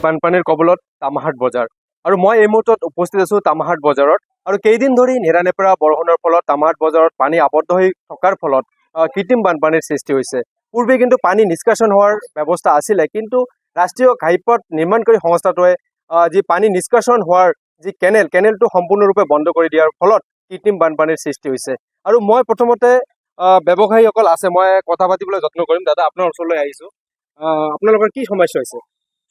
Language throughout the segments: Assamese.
বানপানীৰ কবলত তামাহাট বজাৰ আৰু মই এই মুহূৰ্তত উপস্থিত আছো তামাহাট বজাৰত আৰু কেইদিন ধৰি নেৰানেপেৰা বৰষুণৰ ফলত তামাহাট বজাৰত পানী আবদ্ধ হৈ থকাৰ ফলত কৃত্ৰিম বানপানীৰ সৃষ্টি হৈছে। পূৰ্বে কিন্তু পানী নিষ্কাশন হোৱাৰ ব্যৱস্থা আছিলে, কিন্তু ৰাষ্ট্ৰীয় ঘাইপথ নিৰ্মাণকাৰী সংস্থাটোৱে যি পানী নিষ্কাশন হোৱাৰ যি কেনেলটো সম্পূৰ্ণৰূপে বন্ধ কৰি দিয়াৰ ফলত কৃত্ৰিম বানপানীৰ সৃষ্টি হৈছে। আৰু মই প্ৰথমতে ব্যৱসায়ীসকল আছে, মই কথা পাতিবলৈ যত্ন কৰিম। দাদা, আপোনাৰ ওচৰলৈ আহিছো। আপোনালোকৰ কি সমস্যা হৈছে?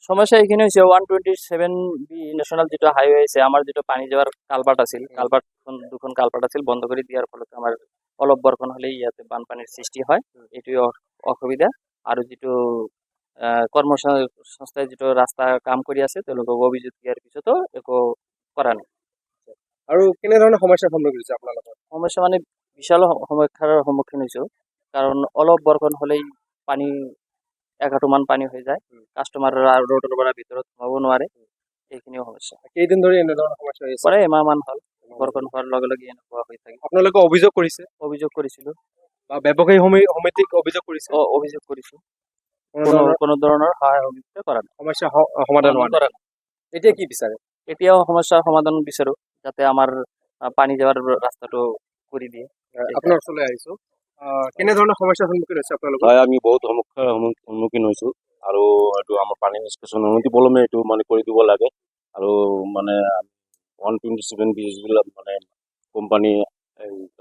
সমস্যা এইখিনি হৈছে 127B নেশ্যনেল যিটো হাইৱে আছে, আমাৰ যিটো পানী যাওয়াৰ কালভাৰ্ট আছিল, দুখন কালভাৰ্ট আছিল, বন্ধ কৰি দিয়াৰ ফলত আমাৰ অলপ বৰষুণ হ'লেই ইয়াতে বানপানীৰ সৃষ্টি হয়। এইটোৱে অসুবিধা। আৰু যিটো কৰ্মসংস্থাই যিটো ৰাস্তা কাম কৰি আছে, তেওঁলোকক অভিযোগ দিয়াৰ পিছতো একো কৰা নাই। আৰু কেনেধৰণৰ সমস্যাৰ সন্মুখীন হৈছে আপোনালোকৰ? সমস্যা মানে বিশাল সমস্যাৰ সন্মুখীন হৈছোঁ, কাৰণ অলপ বৰষুণ হ'লেই পানী এঘাটোমান পানী হৈ যায়। কাষ্টমাৰ ৰোডৰ পৰা ভিতৰত সোমাব নোৱাৰে। এইখিনিও সমস্যা। কেইদিন ধৰি এনেধৰণৰ সমস্যা হৈছে? প্ৰায় এমাহমান হ'ল। বৰষুণ হোৱাৰ লগে লগে এনেকুৱা হৈ থাকে। আপোনালোকে অভিযোগ কৰিছে? অভিযোগ কৰিছিলোঁ বা ব্যৱসায়ী সমিতিক অভিযোগ কৰিছে? অভিযোগ কৰিছোঁ। কোনো ধৰণৰ সহায় সহযোগিতা কৰা নাই। সমস্যা সমাধান হোৱা নাই। এতিয়া কি বিচাৰে? এতিয়াও সমস্যাৰ সমাধান বিচাৰোঁ, যাতে আমাৰ পানী যাওয়াৰ ৰাস্তাটো কৰি দিয়ে। আপোনাৰ ওচৰলৈ আহিছো। কেনেধৰণৰ সমস্যাৰ সন্মুখীন হৈছে আপোনালোকৰ? হয়, আমি বহুত সন্মুখীন হৈছোঁ। আৰু এইটো আমাৰ পানী নিষ্কাশন অনতি পলমে এইটো মানে কৰি দিব লাগে। আৰু মানে 127B যিবিলাক মানে কোম্পানী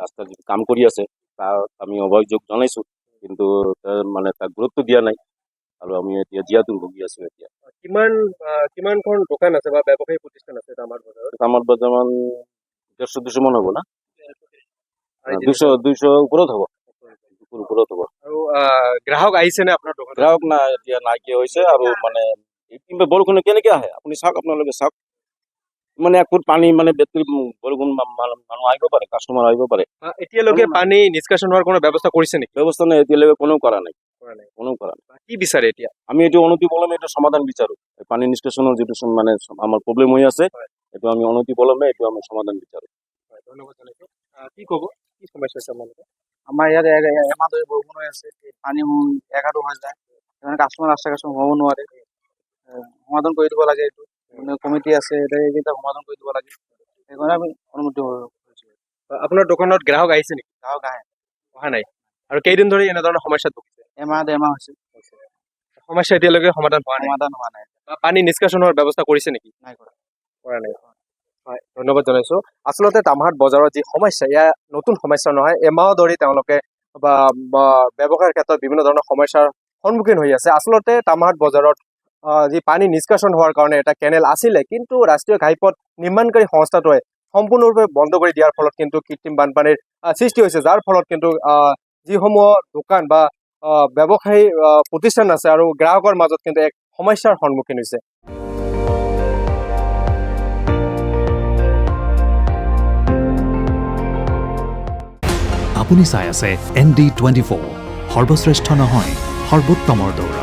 ৰাস্তাত যিটো কাম কৰি আছে, তাৰ আমি অভিযোগ জনাইছোঁ, কিন্তু মানে তাক গুৰুত্ব দিয়া নাই। আৰু আমি এতিয়া জীয়াতুৰ ভুগি আছোঁ। এতিয়া কিমানখন দোকান আছে বা ব্যৱসায়িক প্ৰতিষ্ঠান আছে আমাৰ বজাৰত? আমাৰ বৰ্তমান 150-200 মান হ'ব না? 200 ওপৰত হ'ব। আৰু গ্ৰাহক আহিছে নে আপোনাৰ দোকানত? গ্ৰাহক নাই, এতিয়া নাইকিয়া হৈছে। আৰু মানে বৰষুণ কেনেকে আহে আপুনি চাওক, আপোনালোকে চাওক। মানে 1 ফুট পানী মানে বৰষুণ মানুহ আহিব পাৰে, কাষ্টমাৰ আহিব পাৰে। এতিয়ালৈকে পানী নিষ্কাশন হোৱাৰ কোনো ব্যৱস্থা কৰিছে নেকি? ব্যৱস্থা নাই, এতিয়ালৈকে কোনো কৰা নাই। কি বিচাৰে এতিয়া? আমি এইটো অনতি পলমে এইটো সমাধান বিচাৰো। পানী নিষ্কাশনৰ যিটো মানে আমাৰ প্ৰব্লেম হৈ আছে, এইটো আমি অনতি পলমে এইটো আমি সমাধান বিচাৰো। ধন্যবাদ জনাইছো। কি ক'ব, কি সমস্যা আছে আপোনালোকৰ? আমাৰ ইয়াত এমাহ ধৰি বৰষুণ হৈ আছে, পানী এঘাটো হৈ যায়, সেইকাৰণে কাষ্টমাৰ ৰাস্তা সোমাব নোৱাৰে। সমাধান কৰি দিব লাগে। এইটো কমিটি আছে, এইকেইটা সমাধান কৰি দিব লাগে। সেইকাৰণে আমি অনুমতি হৈছোঁ। আপোনাৰ দোকানত গ্ৰাহক আহিছে নেকি? গ্ৰাহক অহা নাই। আৰু কেইদিন ধৰি এনেধৰণৰ সমস্যাত ভুগিছে? এমাহ 1.5 মাহ হৈছে। সমস্যা এতিয়ালৈকে সমাধান হোৱা নাই। পানী নিষ্কাশন হোৱাৰ ব্যৱস্থা কৰিছে নেকি? নাই কৰা নাই। হয়, ধন্যবাদ জনাইছো। আচলতে তামাহাট বজাৰত যি সমস্যা, এয়া নতুন সমস্যা নহয়। এমাহ ধৰি তেওঁলোকে বা ব্যৱসায়ৰ ক্ষেত্ৰত বিভিন্ন ধৰণৰ সমস্যাৰ সন্মুখীন হৈ আছে। আচলতে তামাহাট বজাৰত যি পানী নিষ্কাশন হোৱাৰ কাৰণে এটা কেনেল আছিলে, কিন্তু ৰাষ্ট্ৰীয় ঘাইপথ নিৰ্মাণকাৰী সংস্থাটোৱে সম্পূৰ্ণৰূপে বন্ধ কৰি দিয়াৰ ফলত কিন্তু কৃত্ৰিম বানপানীৰ সৃষ্টি হৈছে, যাৰ ফলত কিন্তু যিসমূহ দোকান বা ব্যৱসায়ী প্ৰতিষ্ঠান আছে আৰু গ্ৰাহকৰ মাজত কিন্তু এক সমস্যাৰ সন্মুখীন হৈছে। আপুনি চাই আছে ND24, সৰ্বশ্ৰেষ্ঠ নহয়, সৰ্বোত্তমৰ দৌৰা।